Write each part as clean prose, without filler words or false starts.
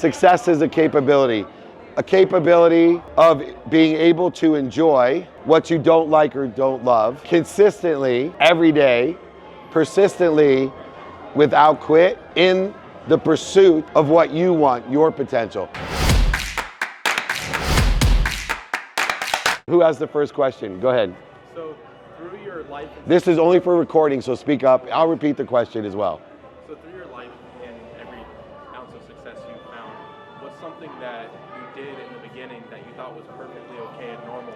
Success is a capability of being able to enjoy what you don't like or don't love consistently, every day, persistently, without quit, in the pursuit of what you want, your potential. Who has the first question? Go ahead. So through your life... This is only for recording, so speak up. I'll repeat the question as well. So through your life and every ounce of success you found, what's something that you did in the beginning that you thought was perfectly okay and normal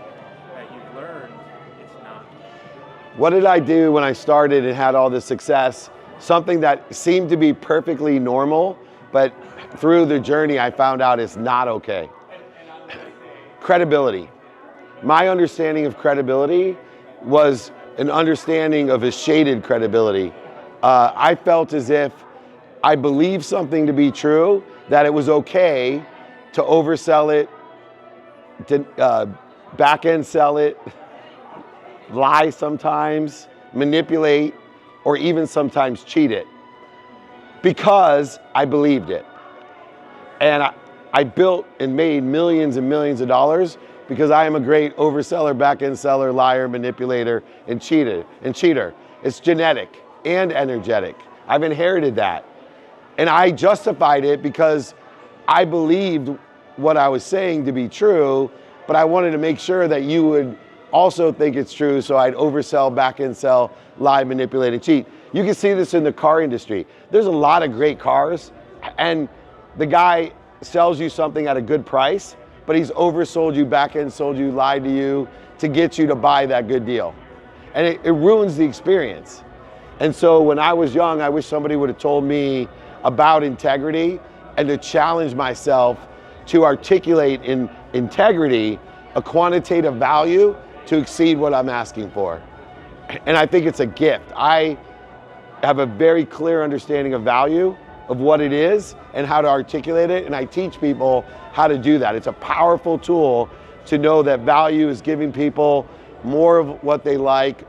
that you've learned it's not? What did I do when I started and had all this success? Something that seemed to be perfectly normal, but through the journey I found out it's not okay. Credibility. My understanding of credibility was an understanding of a shaded credibility. I felt as if I believed something to be true, that it was okay to oversell it, to back-end sell it, lie sometimes, manipulate, or even sometimes cheat it, because I believed it. And I built and made millions and millions of dollars because I am a great overseller, back-end seller, liar, manipulator, and cheater. It's genetic and energetic. I've inherited that. And I justified it because I believed what I was saying to be true, but I wanted to make sure that you would also think it's true, so I'd oversell, back-end sell, lie, manipulate, and cheat. You can see this in the car industry. There's a lot of great cars, and the guy sells you something at a good price, but he's oversold you, back-end sold you, lied to you to get you to buy that good deal. And it ruins the experience. And so when I was young, I wish somebody would have told me about integrity and to challenge myself to articulate in integrity a quantitative value to exceed what I'm asking for. And I think it's a gift. I have a very clear understanding of value, of what it is and how to articulate it, and I teach people how to do that. It's a powerful tool to know that value is giving people more of what they like,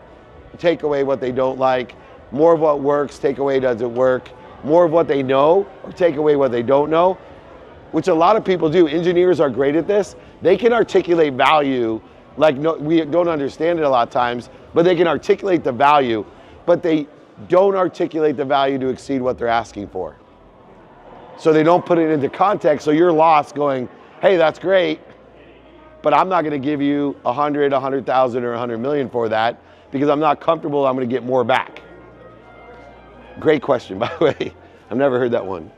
take away what they don't like, more of what works, take away doesn't work, more of what they know, or take away what they don't know, which a lot of people do. Engineers are great at this. They can articulate value like we don't understand it a lot of times, but they can articulate the value, but they don't articulate the value to exceed what they're asking for. So they don't put it into context, so you're lost going, hey, that's great, but I'm not gonna give you 100, 100,000, or 100 million for that because I'm not comfortable, I'm gonna get more back. Great question, by the way. I've never heard that one.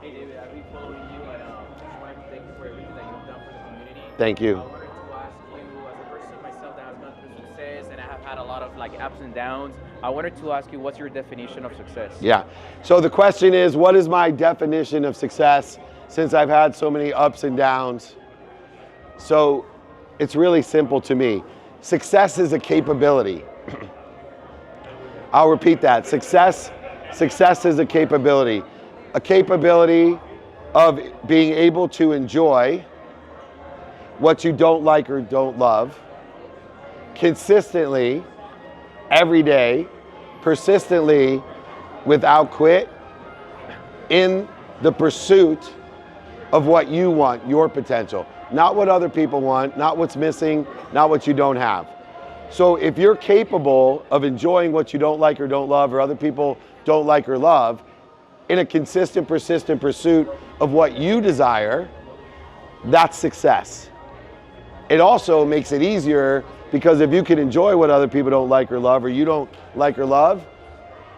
Hey David, I've been following you and just wanted to thank you for everything that you've done for the community. Thank you. I wanted to ask you, as a person myself that has gone through success and I have had a lot of ups and downs, I wanted to ask you, what's your definition of success? Yeah, so the question is, what is my definition of success since I've had so many ups and downs? So it's really simple to me. Success is a capability. I'll repeat that. Success is a capability of being able to enjoy what you don't like or don't love consistently, every day, persistently, without quit, in the pursuit of what you want, your potential. Not what other people want, not what's missing, not what you don't have. So if you're capable of enjoying what you don't like or don't love, or other people don't like or love, in a consistent, persistent pursuit of what you desire, that's success. It also makes it easier because if you can enjoy what other people don't like or love, or you don't like or love,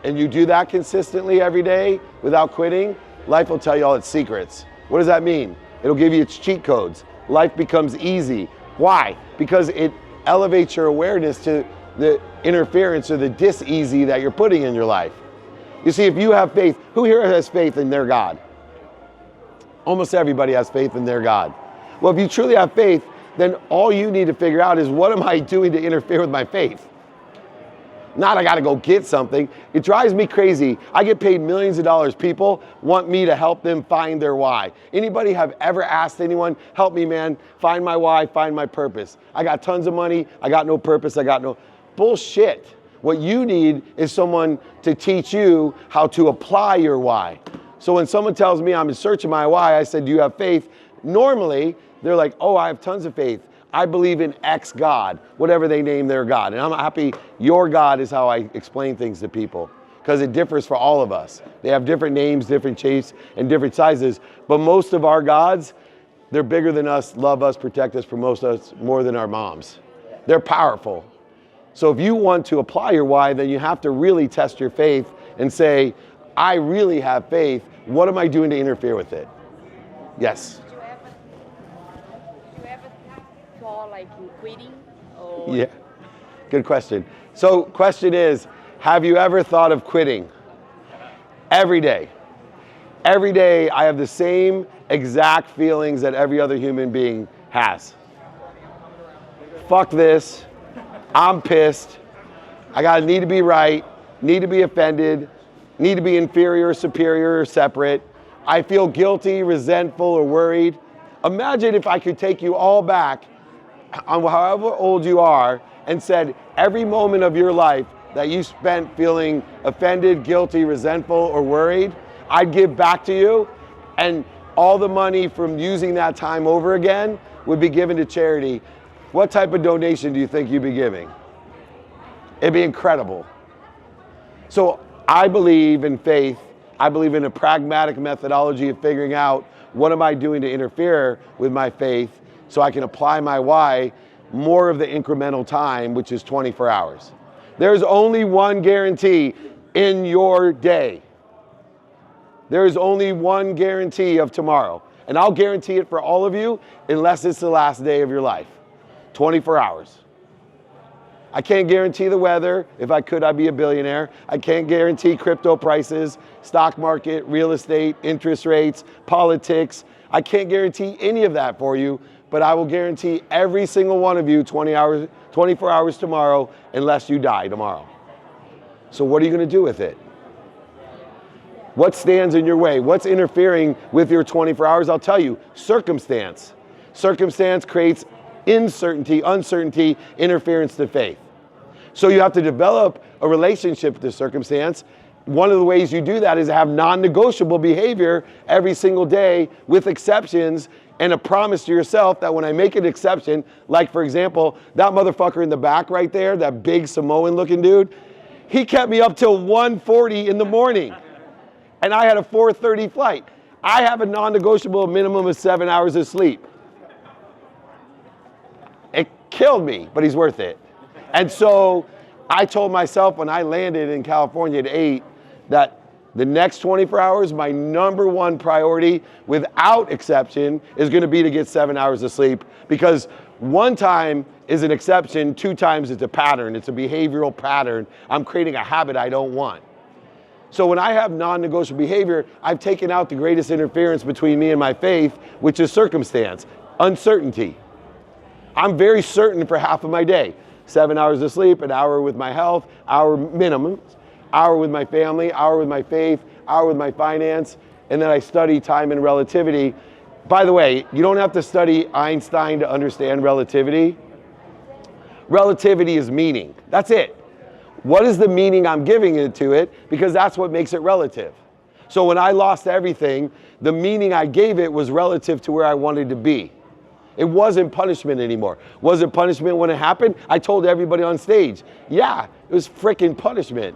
and you do that consistently every day without quitting, life will tell you all its secrets. What does that mean? It'll give you its cheat codes. Life becomes easy. Why? Because it elevates your awareness to the interference or the dis-easy that you're putting in your life. You see, if you have faith, who here has faith in their God? Almost everybody has faith in their God. Well, if you truly have faith, then all you need to figure out is, what am I doing to interfere with my faith? Not I gotta go get something. It drives me crazy. I get paid millions of dollars. People want me to help them find their why. Anybody have ever asked anyone, help me man, find my why, find my purpose? I got tons of money, I got no purpose, I got no, bullshit. What you need is someone to teach you how to apply your why. So when someone tells me I'm in search of my why, I said, do you have faith? Normally, they're like, oh, I have tons of faith. I believe in X God, whatever they name their God. And I'm happy your God is how I explain things to people, because it differs for all of us. They have different names, different shapes, and different sizes. But most of our gods, they're bigger than us, love us, protect us, promote us more than our moms. They're powerful. So if you want to apply your why, then you have to really test your faith and say, I really have faith. What am I doing to interfere with it? Yes. Did you ever thought like in quitting? Or Yeah, good question. So question is, have you ever thought of quitting? Every day. Every day I have the same exact feelings that every other human being has. Fuck this. I'm pissed. I need to be right, need to be offended, need to be inferior, superior, or separate. I feel guilty, resentful, or worried. Imagine if I could take you all back on however old you are and said every moment of your life that you spent feeling offended, guilty, resentful, or worried, I'd give back to you, and all the money from using that time over again would be given to charity. What type of donation do you think you'd be giving? It'd be incredible. So I believe in faith. I believe in a pragmatic methodology of figuring out what am I doing to interfere with my faith so I can apply my why more of the incremental time, which is 24 hours. There's only one guarantee in your day. There is only one guarantee of tomorrow. And I'll guarantee it for all of you unless it's the last day of your life. 24 hours. I can't guarantee the weather. If I could, I'd be a billionaire. I can't guarantee crypto prices, stock market, real estate, interest rates, politics. I can't guarantee any of that for you, but I will guarantee every single one of you 24 hours tomorrow unless you die tomorrow. So what are you going to do with it? What stands in your way? What's interfering with your 24 hours? I'll tell you, circumstance. Circumstance creates uncertainty, interference to faith. So you have to develop a relationship with the circumstance. One of the ways you do that is to have non-negotiable behavior every single day with exceptions and a promise to yourself that when I make an exception, like for example, that motherfucker in the back right there, that big Samoan looking dude, he kept me up till 1:40 in the morning and I had a 4:30 flight. I have a non-negotiable minimum of 7 hours of sleep. It killed me, but he's worth it. And so I told myself when I landed in California at 8 that the next 24 hours, my number one priority without exception is gonna be to get 7 hours of sleep, because one time is an exception, 2 times it's a pattern, it's a behavioral pattern. I'm creating a habit I don't want. So when I have non-negotiable behavior, I've taken out the greatest interference between me and my faith, which is circumstance, uncertainty. I'm very certain for half of my day. 7 hours of sleep, an hour with my health, hour minimum, hour with my family, hour with my faith, hour with my finance, and then I study time and relativity. By the way, you don't have to study Einstein to understand relativity. Relativity is meaning. That's it. What is the meaning I'm giving to it? Because that's what makes it relative. So when I lost everything, the meaning I gave it was relative to where I wanted to be. It wasn't punishment anymore. Was it punishment when it happened? I told everybody on stage, yeah, it was freaking punishment.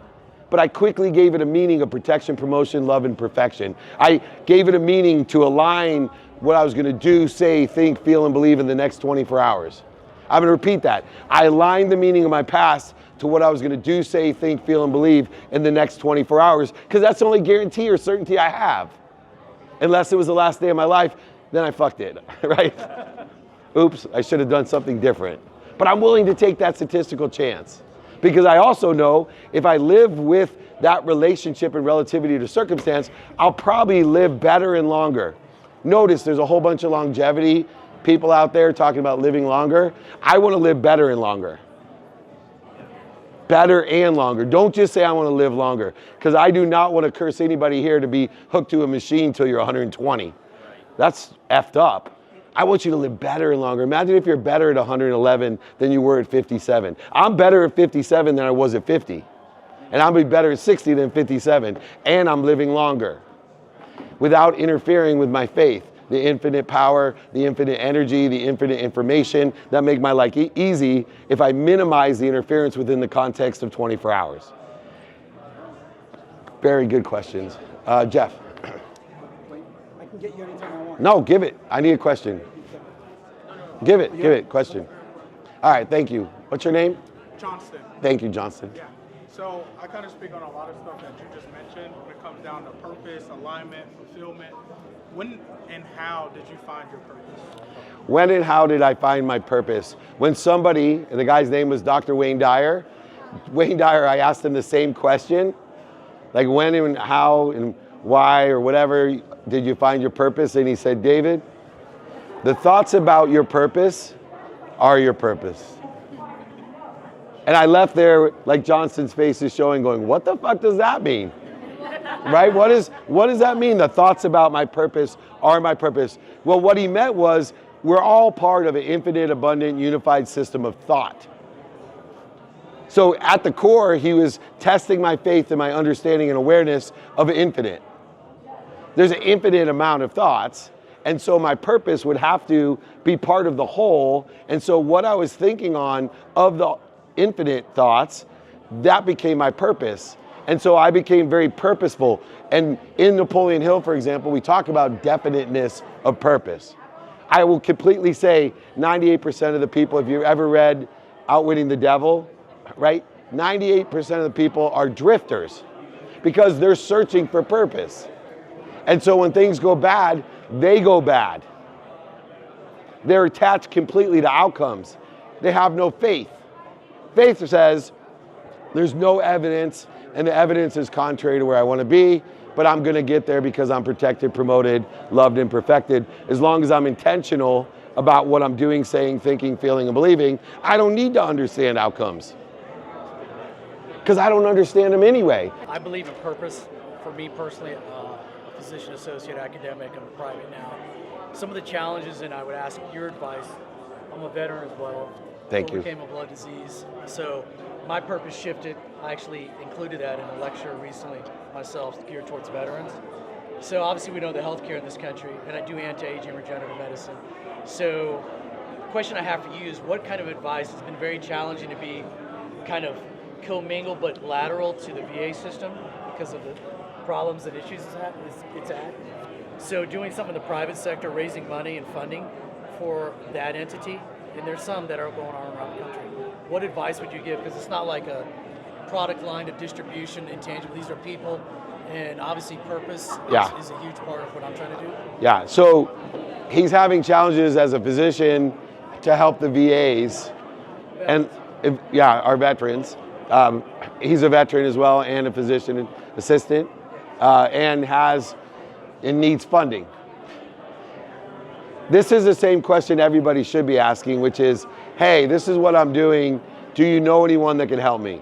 But I quickly gave it a meaning of protection, promotion, love, and perfection. I gave it a meaning to align what I was gonna do, say, think, feel, and believe in the next 24 hours. I'm gonna repeat that. I aligned the meaning of my past to what I was gonna do, say, think, feel, and believe in the next 24 hours, because that's the only guarantee or certainty I have. Unless it was the last day of my life, then I fucked it, right? Oops, I should have done something different. But I'm willing to take that statistical chance, because I also know if I live with that relationship and relativity to circumstance, I'll probably live better and longer. Notice there's a whole bunch of longevity people out there talking about living longer. I want to live better and longer. Better and longer. Don't just say I want to live longer, because I do not want to curse anybody here to be hooked to a machine till you're 120. That's effed up. I want you to live better and longer. Imagine if you're better at 111 than you were at 57. I'm better at 57 than I was at 50. And I'll be better at 60 than 57. And I'm living longer. without interfering with my faith, the infinite power, the infinite energy, the infinite information that make my life easy if I minimize the interference within the context of 24 hours. Very good questions. Jeff. I can get you anything I want. No, give it. I need a question. Give it, question. All right, thank you. What's your name? Johnston. Thank you, Johnston. Yeah. So I kind of speak on a lot of stuff that you just mentioned when it comes down to purpose, alignment, fulfillment. When and how did you find your purpose? When and how did I find my purpose? When somebody, and the guy's name was Dr. Wayne Dyer. Wayne Dyer, I asked him the same question, like when and how and why or whatever did you find your purpose? And he said, David, the thoughts about your purpose are your purpose. And I left there like Johnston's face is showing going, what the fuck does that mean? Right? What does that mean? The thoughts about my purpose are my purpose. Well, what he meant was we're all part of an infinite, abundant, unified system of thought. So at the core, he was testing my faith and my understanding and awareness of an infinite. There's an infinite amount of thoughts. And so my purpose would have to be part of the whole. And so what I was thinking on of the infinite thoughts, that became my purpose. And so I became very purposeful. And in Napoleon Hill, for example, we talk about definiteness of purpose. I will completely say 98% of the people, if you've ever read Outwitting the Devil, right? 98% of the people are drifters because they're searching for purpose. And so when things go bad, they go bad. They're attached completely to outcomes. They have no faith. Faith says, there's no evidence, and the evidence is contrary to where I want to be, but I'm going to get there because I'm protected, promoted, loved, and perfected. As long as I'm intentional about what I'm doing, saying, thinking, feeling, and believing, I don't need to understand outcomes because I don't understand them anyway. I believe in purpose. For me personally, a physician associate, academic, I'm private now. Some of the challenges, and I would ask your advice. I'm a veteran as well. Thank you. Overcame a blood disease. So my purpose shifted. I actually included that in a lecture recently myself geared towards veterans. So obviously we know the healthcare in this country, and I do anti-aging regenerative medicine. So the question I have for you is what kind of advice has been very challenging to be kind of commingled but lateral to the VA system because of the problems and issues it's at. So doing something in the private sector, raising money and funding for that entity, and there's some that are going on around the country. What advice would you give? Because it's not like a product line of distribution, intangible. These are people, and obviously purpose is a huge part of what I'm trying to do. Yeah, so he's having challenges as a physician to help the VAs, and our veterans. He's a veteran as well and a physician assistant, and needs funding. This is the same question everybody should be asking, which is, hey, this is what I'm doing. Do you know anyone that can help me?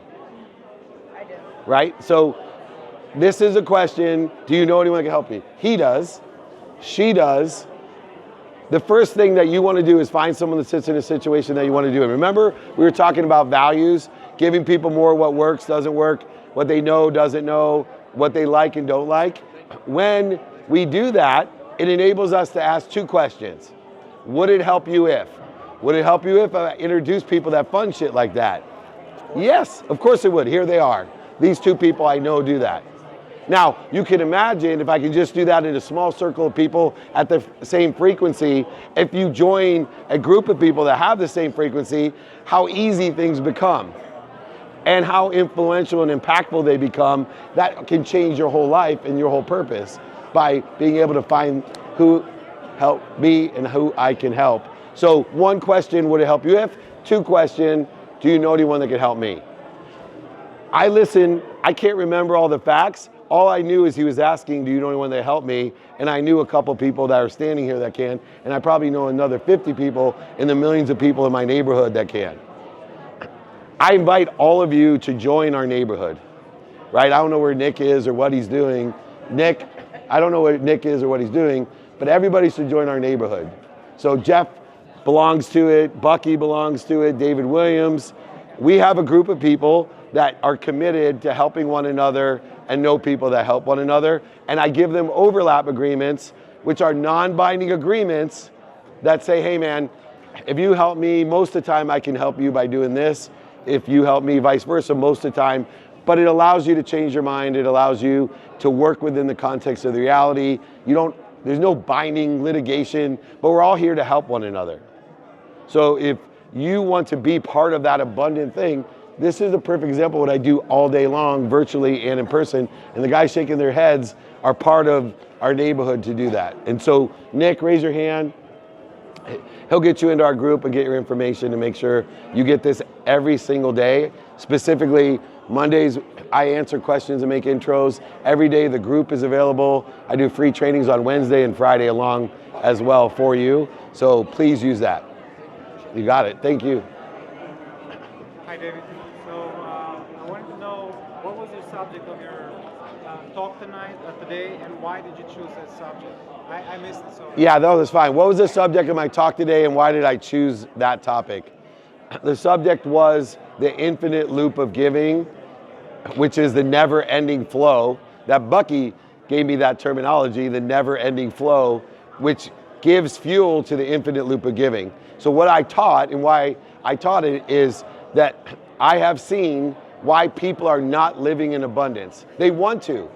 I do. Right? So this is a question, do you know anyone that can help me? He does. She does. The first thing that you want to do is find someone that sits in a situation that you want to do. And remember, we were talking about values, giving people more what works, doesn't work, what they know, doesn't know, what they like and don't like. When we do that, it enables us to ask two questions. Would it help you if? Would it help you if I introduce people that fund shit like that? Yes, of course it would. Here they are. These two people I know do that. Now, you can imagine if I can just do that in a small circle of people at the same frequency, if you join a group of people that have the same frequency, how easy things become and how influential and impactful they become. That can change your whole life and your whole purpose by being able to find who help me and who I can help. So one question, would it help you if? Two question, do you know anyone that can help me? I listen, I can't remember all the facts. All I knew is he was asking, do you know anyone that help me? And I knew a couple people that are standing here that can, and I probably know another 50 people in the millions of people in my neighborhood that can. I invite all of you to join our neighborhood, right? I don't know where Nick is or what he's doing. Nick, I don't know where Nick is or what he's doing, but everybody should join our neighborhood. So Jeff belongs to it, Bucky belongs to it, David Williams. We have a group of people that are committed to helping one another and know people that help one another. And I give them overlap agreements, which are non-binding agreements that say, hey man, if you help me, most of the time I can help you by doing this. If you help me, vice versa, most of the time. But it allows you to change your mind. It allows you to work within the context of the reality. There's no binding litigation, but we're all here to help one another. So if you want to be part of that abundant thing, this is a perfect example of what I do all day long, virtually and in person. And the guys shaking their heads are part of our neighborhood to do that. And so, Nick, raise your hand. He'll get you into our group and get your information and make sure you get this every single day. Specifically, Mondays, I answer questions and make intros. Every day, the group is available. I do free trainings on Wednesday and Friday along as well for you. So please use that. You got it. Thank you. Hi, David. So I wanted to know what was the subject of your talk today, and why did you choose that subject? I missed it. So Yeah, no, that's fine. What was the subject of my talk today, and why did I choose that topic? The subject was the infinite loop of giving, which is the never-ending flow. That Bucky gave me that terminology, the never-ending flow, which gives fuel to the infinite loop of giving. So what I taught and why I taught it is that I have seen why people are not living in abundance. They want to,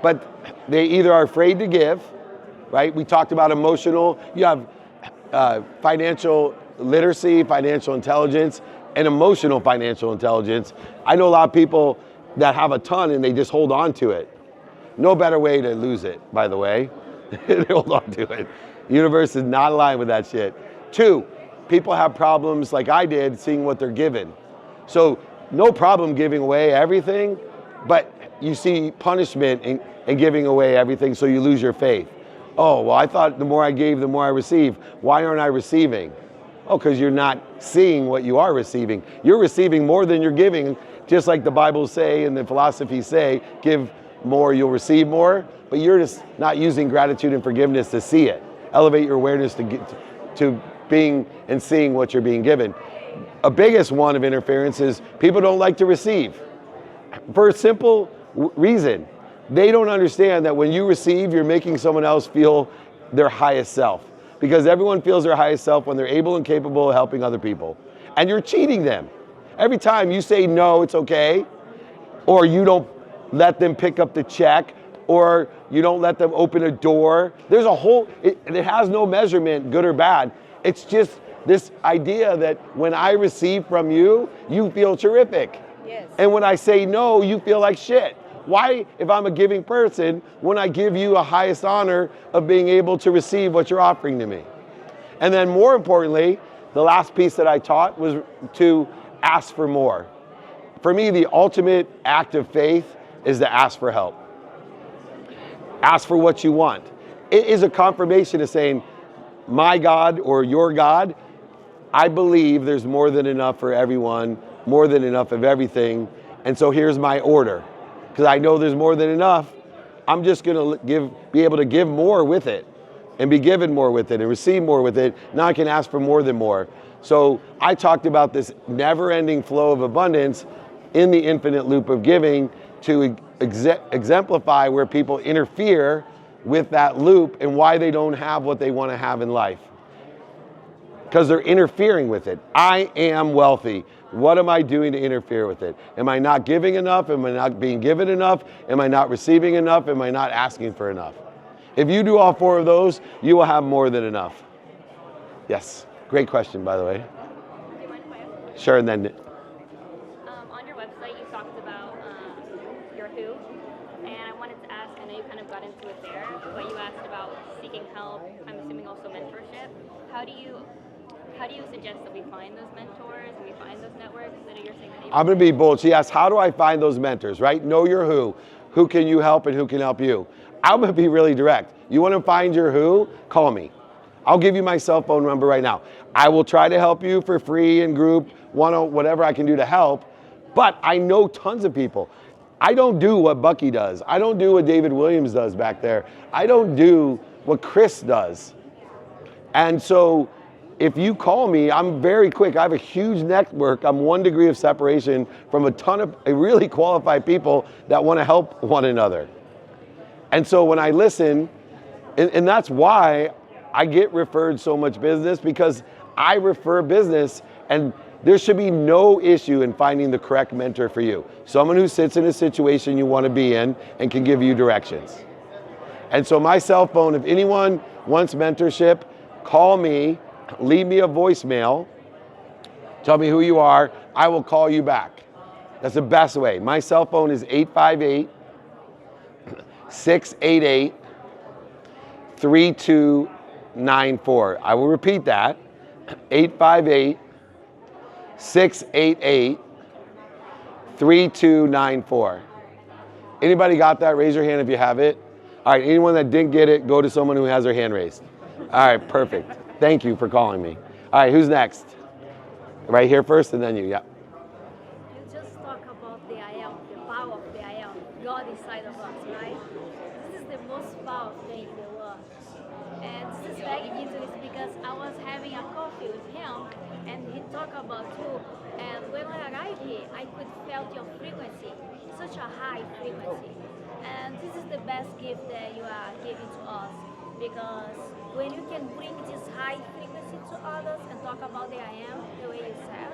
but they either are afraid to give, right? We talked about emotional, you have financial literacy, financial intelligence, and emotional financial intelligence. I know a lot of people that have a ton and they just hold on to it. No better way to lose it, by the way. They hold on to it. The universe is not aligned with that shit. 2, people have problems like I did seeing what they're given. So no problem giving away everything, but you see punishment in giving away everything, so you lose your faith. Oh, well, I thought the more I gave, the more I receive. Why aren't I receiving? Oh, because you're not seeing what you are receiving. You're receiving more than you're giving, just like the Bible say and the philosophies say, give more, you'll receive more, but you're just not using gratitude and forgiveness to see it. Elevate your awareness to being and seeing what you're being given. A biggest one of interference is people don't like to receive. For a simple reason. They don't understand that when you receive, you're making someone else feel their highest self. Because everyone feels their highest self when they're able and capable of helping other people. And you're cheating them. Every time you say no, it's okay, or you don't let them pick up the check, or you don't let them open a door. There's a whole, it has no measurement, good or bad. It's just this idea that when I receive from you, you feel terrific. Yes. And when I say no, you feel like shit. Why, if I'm a giving person, when I give you a highest honor of being able to receive what you're offering to me? And then more importantly, the last piece that I taught was to ask for more. For me, the ultimate act of faith is to ask for help. Ask for what you want. It is a confirmation of saying, my God or your God, I believe there's more than enough for everyone, more than enough of everything, and so here's my order. Because I know there's more than enough, I'm just gonna be able to give more with it, and be given more with it, and receive more with it. Now I can ask for more than more. So I talked about this never-ending flow of abundance in the infinite loop of giving to exemplify where people interfere with that loop and why they don't have what they want to have in life. Because they're interfering with it. I am wealthy. What am I doing to interfere with it? Am I not giving enough? Am I not being given enough? Am I not receiving enough? Am I not asking for enough? If you do all 4 of those, you will have more than enough. Yes, great question, by the way. Do you mind if I ask? Sure, and then On your website, you talked about your who, and I wanted to ask, I know you kind of got into it there, but you asked about seeking help, I'm assuming also mentorship. How do you suggest that we find those mentors and we find those networks that you're saying that I'm gonna be bold. She asked, how do I find those mentors, right? Know your who. Who can you help and who can help you? I'm gonna be really direct. You wanna find your who? Call me. I'll give you my cell phone number right now. I will try to help you for free in group, whatever I can do to help, but I know tons of people. I don't do what Bucky does. I don't do what David Williams does back there. I don't do what Chris does. And so if you call me, I'm very quick. I have a huge network. I'm 1 degree of separation from a ton of really qualified people that want to help one another. And so when I listen, and that's why I get referred so much business, because I refer business, and there should be no issue in finding the correct mentor for you. Someone who sits in a situation you want to be in and can give you directions. And so my cell phone, if anyone wants mentorship, call me, leave me a voicemail, tell me who you are, I will call you back. That's the best way. My cell phone is 858-688-3294. I will repeat that, 858-688-3294. Anybody got that? Raise your hand if you have it. All right, anyone that didn't get it, go to someone who has their hand raised. All right, perfect. Thank you for calling me. All right, who's next? Right here first, and then you, yeah. You just talk about the I am, the power of the I am, God inside of us, right? This is the most powerful thing in the world. And this is very interesting because I was having a coffee with him, and he talked about you. And when I arrived here, I could felt your frequency, such a high frequency. And this is the best gift that you are giving to us, because when you can bring this high frequency to others and talk about the I am, the way you said,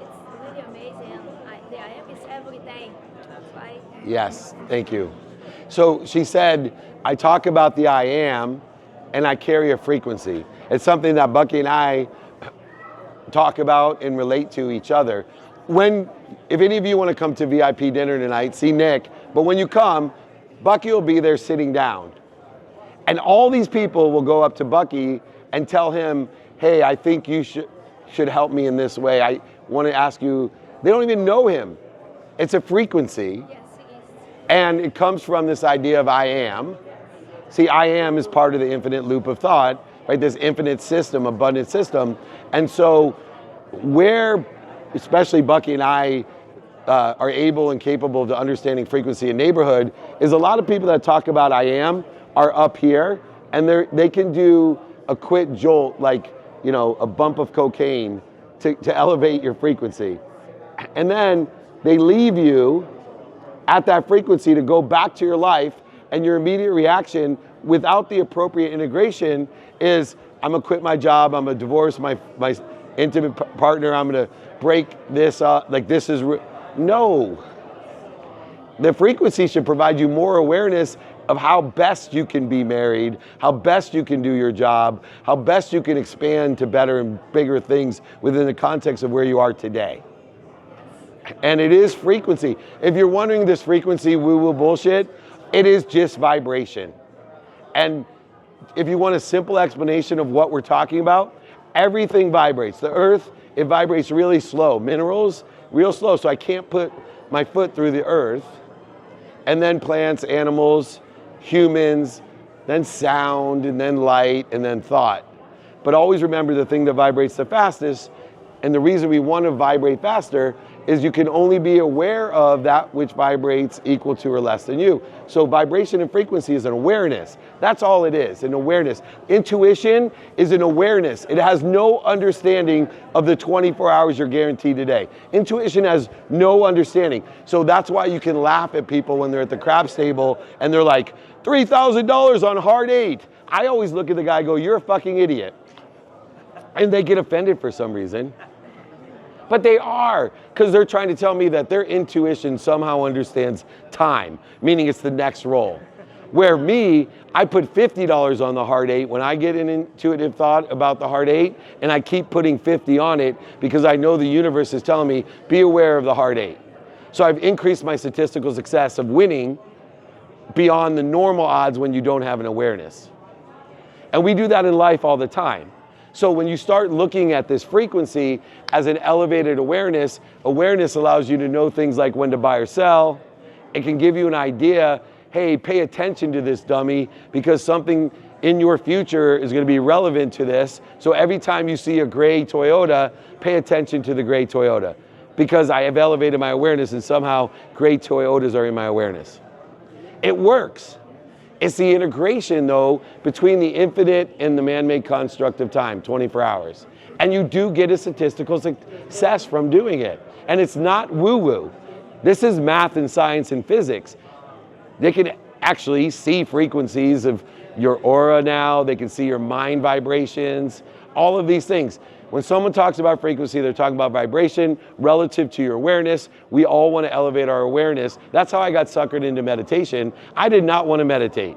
it's really amazing. The I am is everything, right? Yes, thank you. So she said, I talk about the I am, and I carry a frequency. It's something that Bucky and I talk about and relate to each other. If any of you want to come to VIP dinner tonight, see Nick, but when you come, Bucky will be there sitting down. And all these people will go up to Bucky and tell him, hey, I think you should help me in this way. I want to ask you, they don't even know him. It's a frequency. Yes, it is. And it comes from this idea of I am. See, I am is part of the infinite loop of thought, right? This infinite system, abundant system. And so where, especially Bucky and I, are able and capable of understanding frequency in neighborhood, is a lot of people that talk about I am are up here, and they can do a quick jolt, like, you know, a bump of cocaine to elevate your frequency. And then they leave you at that frequency to go back to your life, and your immediate reaction without the appropriate integration is, I'm gonna quit my job, I'm gonna divorce my intimate partner, I'm gonna break this up, like this is, no. The frequency should provide you more awareness of how best you can be married, how best you can do your job, how best you can expand to better and bigger things within the context of where you are today. And it is frequency. If you're wondering this frequency woo-woo bullshit, it is just vibration. And if you want a simple explanation of what we're talking about, everything vibrates. The earth, it vibrates really slow. Minerals, real slow, so I can't put my foot through the earth. And then plants, animals, humans, then sound, and then light, and then thought. But always remember the thing that vibrates the fastest, and the reason we want to vibrate faster is you can only be aware of that which vibrates equal to or less than you. So vibration and frequency is an awareness. That's all it is, an awareness. Intuition is an awareness. It has no understanding of the 24 hours you're guaranteed today. Intuition has no understanding. So that's why you can laugh at people when they're at the craps table and they're like, $3,000 on hard 8. I always look at the guy and go, you're a fucking idiot. And they get offended for some reason. But they are, because they're trying to tell me that their intuition somehow understands time, meaning it's the next roll. Where me, I put $50 on the hard 8 when I get an intuitive thought about the hard 8, and I keep putting 50 on it because I know the universe is telling me, be aware of the hard 8. So I've increased my statistical success of winning beyond the normal odds when you don't have an awareness. And we do that in life all the time. So when you start looking at this frequency as an elevated awareness, awareness allows you to know things like when to buy or sell. It can give you an idea, hey, pay attention to this dummy because something in your future is going to be relevant to this. So every time you see a gray Toyota, pay attention to the gray Toyota because I have elevated my awareness and somehow gray Toyotas are in my awareness. It works. It's the integration, though, between the infinite and the man-made construct of time, 24 hours. And you do get a statistical success from doing it. And it's not woo-woo. This is math and science and physics. They can actually see frequencies of your aura now. They can see your mind vibrations, all of these things. When someone talks about frequency, they're talking about vibration relative to your awareness. We all want to elevate our awareness. That's how I got suckered into meditation. I did not want to meditate.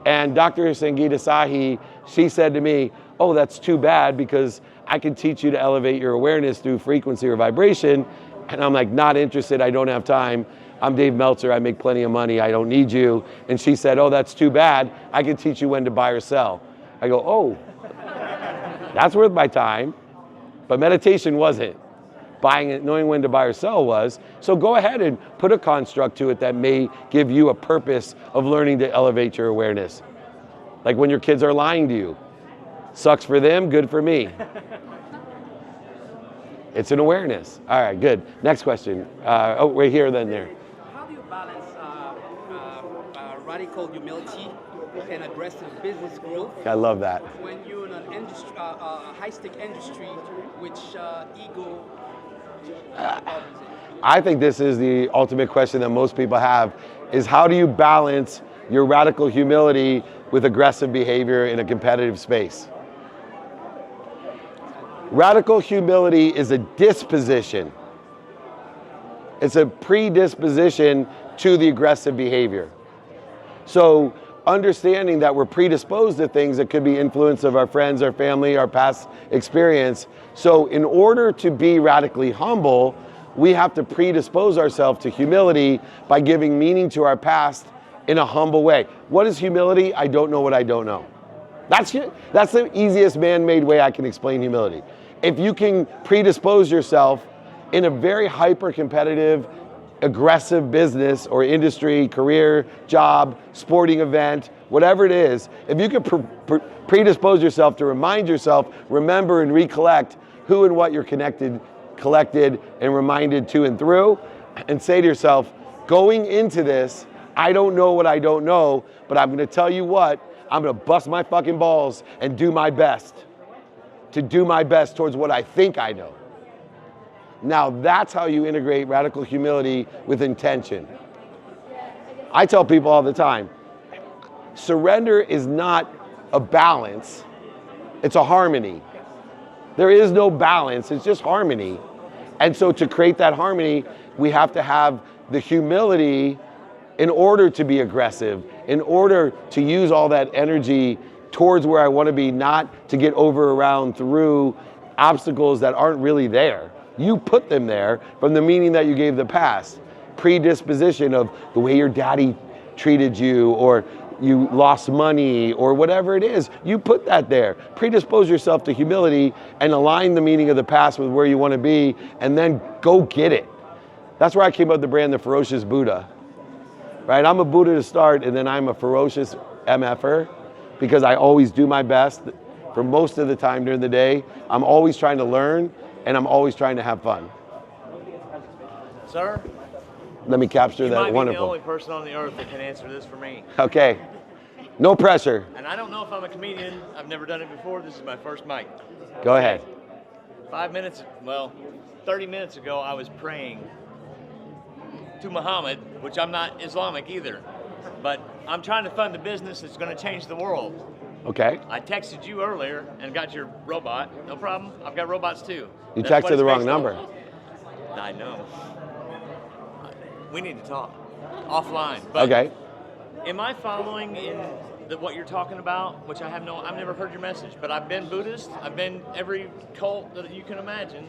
And Dr. Sangeeta Sahi, she said to me, oh, that's too bad because I can teach you to elevate your awareness through frequency or vibration. And I'm like, not interested, I don't have time. I'm Dave Meltzer, I make plenty of money, I don't need you. And she said, oh, that's too bad. I can teach you when to buy or sell. I go, oh, that's worth my time. But meditation wasn't. Buying it, knowing when to buy or sell was. So go ahead and put a construct to it that may give you a purpose of learning to elevate your awareness. Like when your kids are lying to you. Sucks for them, good for me. It's an awareness. All right, good. Next question. Oh, right here, then there. How do you balance radical humility and aggressive business growth? I love that. When you're in an industry, high-stake industry, which ego governs it? I think this is the ultimate question that most people have, is how do you balance your radical humility with aggressive behavior in a competitive space? Radical humility is a disposition. It's a predisposition to the aggressive behavior. So understanding that we're predisposed to things that could be influence of our friends, our family, our past experience. So in order to be radically humble, we have to predispose ourselves to humility by giving meaning to our past in a humble way. What is humility? I don't know what I don't know. That's the easiest man-made way I can explain humility. If you can predispose yourself in a very hyper-competitive, aggressive business or industry, career, job, sporting event, whatever it is, if you can predispose yourself to remind yourself, remember and recollect who and what you're collected and reminded to and through, and say to yourself, going into this, I don't know what I don't know, but I'm gonna tell you what, I'm gonna bust my fucking balls and do my best to do my best towards what I think I know. Now that's how you integrate radical humility with intention. I tell people all the time, surrender is not a balance, it's a harmony. There is no balance, it's just harmony. And so to create that harmony, we have to have the humility in order to be aggressive, in order to use all that energy towards where I want to be, not to get over around through obstacles that aren't really there. You put them there from the meaning that you gave the past. Predisposition of the way your daddy treated you, or you lost money, or whatever it is, you put that there. Predispose yourself to humility and align the meaning of the past with where you want to be, and then go get it. That's where I came up with the brand, The Ferocious Buddha. Right? I'm a Buddha to start, and then I'm a ferocious MFer because I always do my best for most of the time during the day. I'm always trying to learn, and I'm always trying to have fun. Sir? Let me capture that. You might be Wonderful. the only person on the earth that can answer this for me. Okay. No pressure. And I don't know if I'm a comedian. I've never done it before. This is my first mic. Go ahead. 30 minutes ago, I was praying to Muhammad, which I'm not Islamic either, but I'm trying to fund a business that's going to change the world. Okay. I texted you earlier and got your robot. No problem. I've got robots too. You That's what texted it's the wrong based on. number. I know. We need to talk offline. But Okay. am I following in what you're talking about? Which I've never heard your message, but I've been Buddhist. I've been every cult that you can imagine,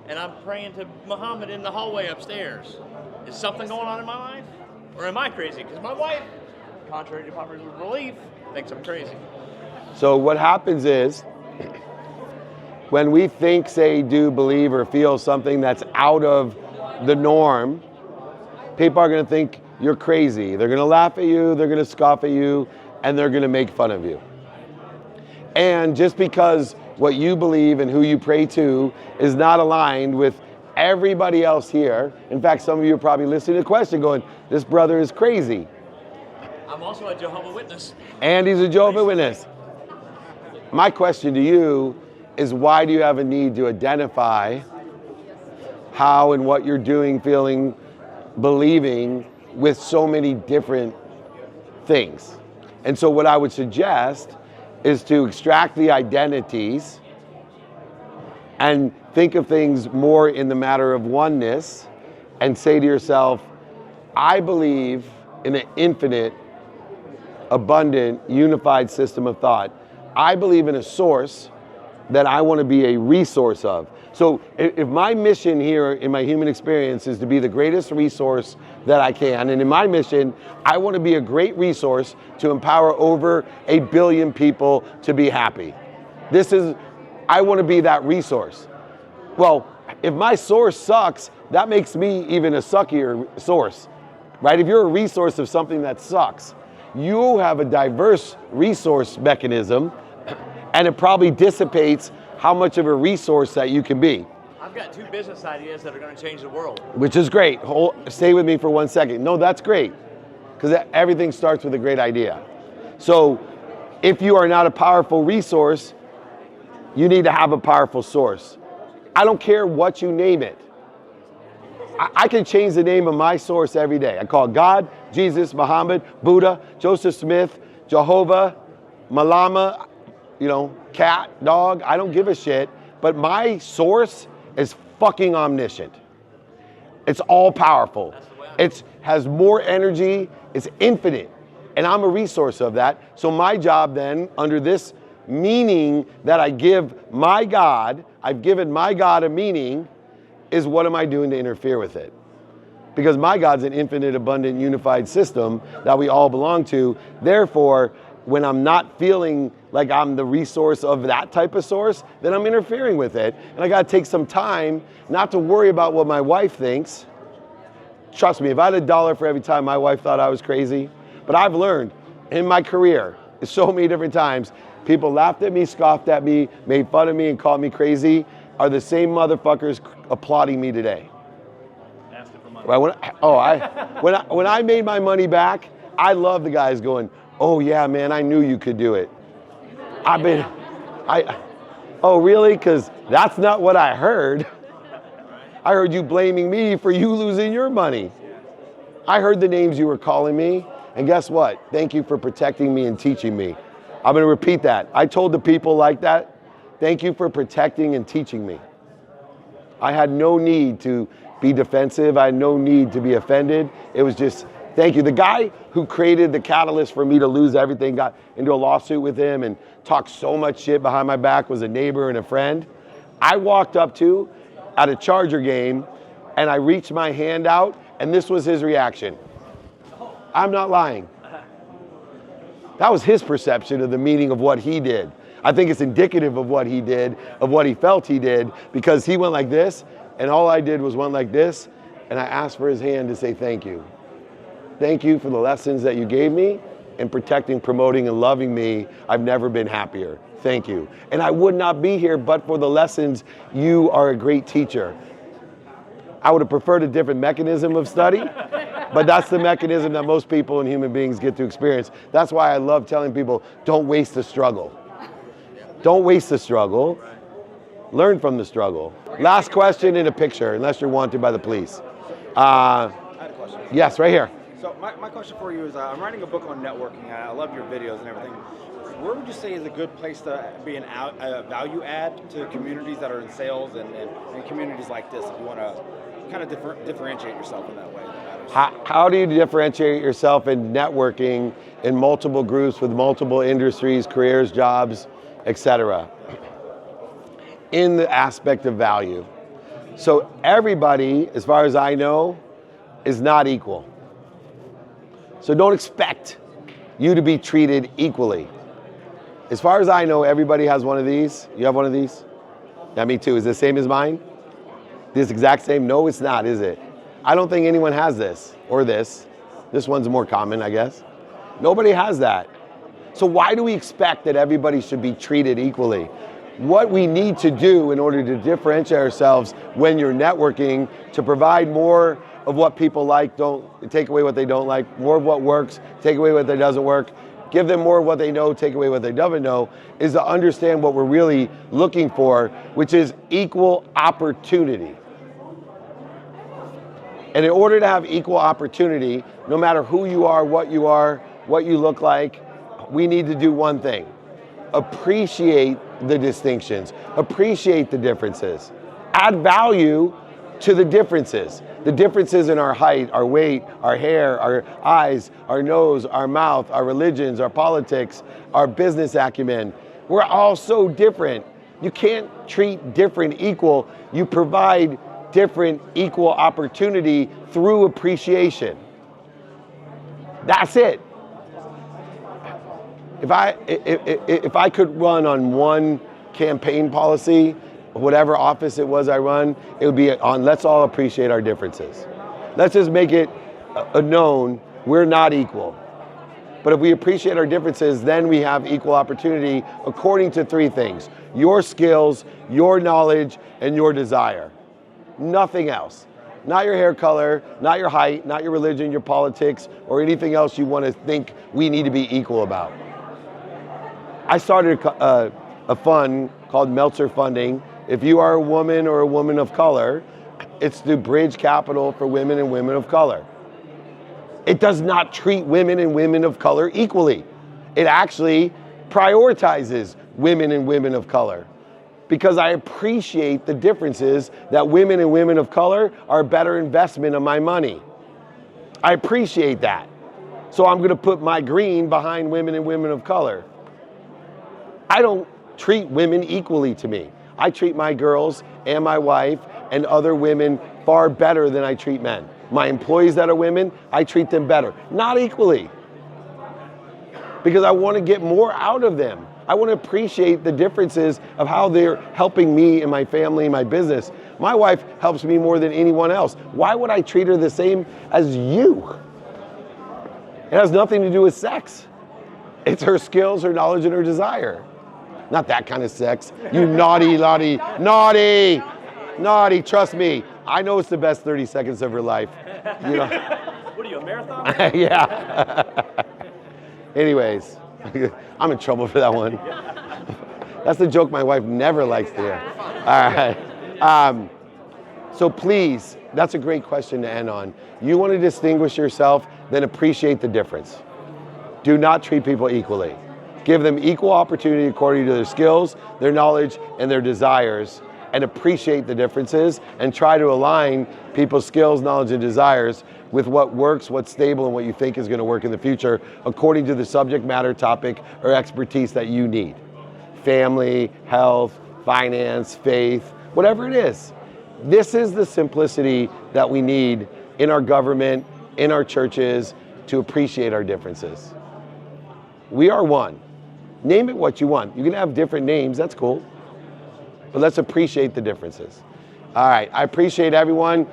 and I'm praying to Muhammad in the hallway upstairs. Is something going on in my life, or am I crazy? Because my wife, contrary to popular belief, thinks I'm crazy. So what happens is, when we think, say, do, believe, or feel something that's out of the norm, people are going to think you're crazy. They're going to laugh at you, they're going to scoff at you, and they're going to make fun of you. And just because what you believe and who you pray to is not aligned with everybody else here, in fact, some of you are probably listening to the question going, this brother is crazy. I'm also a Jehovah's Witness. And he's a Jehovah's Witness. My question to you is, why do you have a need to identify how and what you're doing, feeling, believing with so many different things? And so what I would suggest is to extract the identities and think of things more in the matter of oneness and say to yourself, I believe in an infinite, abundant, unified system of thought. I believe in a source that I want to be a resource of. So if my mission here in my human experience is to be the greatest resource that I can, and in my mission, I want to be a great resource to empower over 1 billion people to be happy. I want to be that resource. Well, if my source sucks, that makes me even a suckier source, right? If you're a resource of something that sucks, you have a diverse resource mechanism, and it probably dissipates how much of a resource that you can be. I've got 2 business ideas that are going to change the world. Which is great. Stay with me for 1 second. No, that's great, because everything starts with a great idea. So if you are not a powerful resource, you need to have a powerful source. I don't care what you name it. I can change the name of my source every day. I call God, Jesus, Muhammad, Buddha, Joseph Smith, Jehovah, Malama, cat, dog. I don't give a shit. But my source is fucking omniscient. It's all powerful. It has more energy. It's infinite. And I'm a resource of that. So my job then, under this meaning that I give my God, I've given my God a meaning, is what am I doing to interfere with it? Because my God's an infinite, abundant, unified system that we all belong to. Therefore, when I'm not feeling like I'm the resource of that type of source, then I'm interfering with it. And I gotta take some time not to worry about what my wife thinks. Trust me, if I had $1 for every time my wife thought I was crazy, but I've learned in my career, so many different times, people laughed at me, scoffed at me, made fun of me, and called me crazy, are the same motherfuckers applauding me today. Ask it for money. Right, when I made my money back, I love the guys going, oh yeah, man, I knew you could do it. Oh really? Because that's not what I heard. I heard you blaming me for you losing your money. I heard the names you were calling me, and guess what? Thank you for protecting me and teaching me. I'm gonna repeat that. I told the people like that, thank you for protecting and teaching me. I had no need to be defensive. I had no need to be offended. It was just, thank you. The guy who created the catalyst for me to lose everything, got into a lawsuit with him and talked so much shit behind my back, was a neighbor and a friend. I walked up to at a Charger game and I reached my hand out and this was his reaction. I'm not lying. That was his perception of the meaning of what he did. I think it's indicative of what he did, of what he felt he did, because he went like this, and all I did was went like this, and I asked for his hand to say thank you. Thank you for the lessons that you gave me in protecting, promoting, and loving me. I've never been happier. Thank you. And I would not be here but for the lessons. You are a great teacher. I would have preferred a different mechanism of study, but that's the mechanism that most people and human beings get to experience. That's why I love telling people, don't waste the struggle. Don't waste the struggle. Learn from the struggle. Last question in a picture, unless you're wanted by the police. I had a question. Yes, right here. So my question for you is, I'm writing a book on networking. I love your videos and everything. Where would you say is a good place to be a value add to communities that are in sales and communities like this, if you want to kind of differentiate yourself in that way? How do you differentiate yourself in networking in multiple groups with multiple industries, careers, jobs, etc.? In the aspect of value. So everybody, as far as I know, is not equal. So don't expect you to be treated equally. As far as I know, everybody has one of these. You have one of these? Yeah, me too. Is it the same as mine? This exact same? No, it's not, is it? I don't think anyone has this or this. This one's more common, I guess. Nobody has that. So why do we expect that everybody should be treated equally? What we need to do in order to differentiate ourselves when you're networking, to provide more of what people like, don't take away what they don't like, more of what works, take away what doesn't work, give them more of what they know, take away what they don't know, is to understand what we're really looking for, which is equal opportunity. And in order to have equal opportunity, no matter who you are, what you look like, we need to do one thing: appreciate the distinctions, appreciate the differences, add value to the differences. The differences in our height, our weight, our hair, our eyes, our nose, our mouth, our religions, our politics, our business acumen. We're all so different. You can't treat different equal. You provide different equal opportunity through appreciation. That's it. If I could run on one campaign policy, whatever office it was I run, it would be on let's all appreciate our differences. Let's just make it known we're not equal. But if we appreciate our differences, then we have equal opportunity according to three things: your skills, your knowledge, and your desire. Nothing else. Not your hair color, not your height, not your religion, your politics, or anything else you want to think we need to be equal about. I started a fund called Meltzer Funding. If you are a woman or a woman of color, it's to bridge capital for women and women of color. It does not treat women and women of color equally. It actually prioritizes women and women of color, because I appreciate the differences that women and women of color are a better investment of my money. I appreciate that. So I'm gonna put my green behind women and women of color. I don't treat women equally to me. I treat my girls and my wife and other women far better than I treat men. My employees that are women, I treat them better. Not equally. Because I want to get more out of them. I want to appreciate the differences of how they're helping me and my family and my business. My wife helps me more than anyone else. Why would I treat her the same as you? It has nothing to do with sex. It's her skills, her knowledge, and her desire. Not that kind of sex. You naughty, trust me. I know it's the best 30 seconds of her life. You know. What are you, a marathon? Yeah. Anyways, I'm in trouble for that one. That's the joke my wife never likes to hear. All right. So please, that's a great question to end on. You want to distinguish yourself, then appreciate the difference. Do not treat people equally. Give them equal opportunity according to their skills, their knowledge, and their desires, and appreciate the differences, and try to align people's skills, knowledge, and desires with what works, what's stable, and what you think is going to work in the future according to the subject matter, topic, or expertise that you need. Family, health, finance, faith, whatever it is. This is the simplicity that we need in our government, in our churches, to appreciate our differences. We are one. Name it what you want. You can have different names, that's cool. But let's appreciate the differences. All right, I appreciate everyone.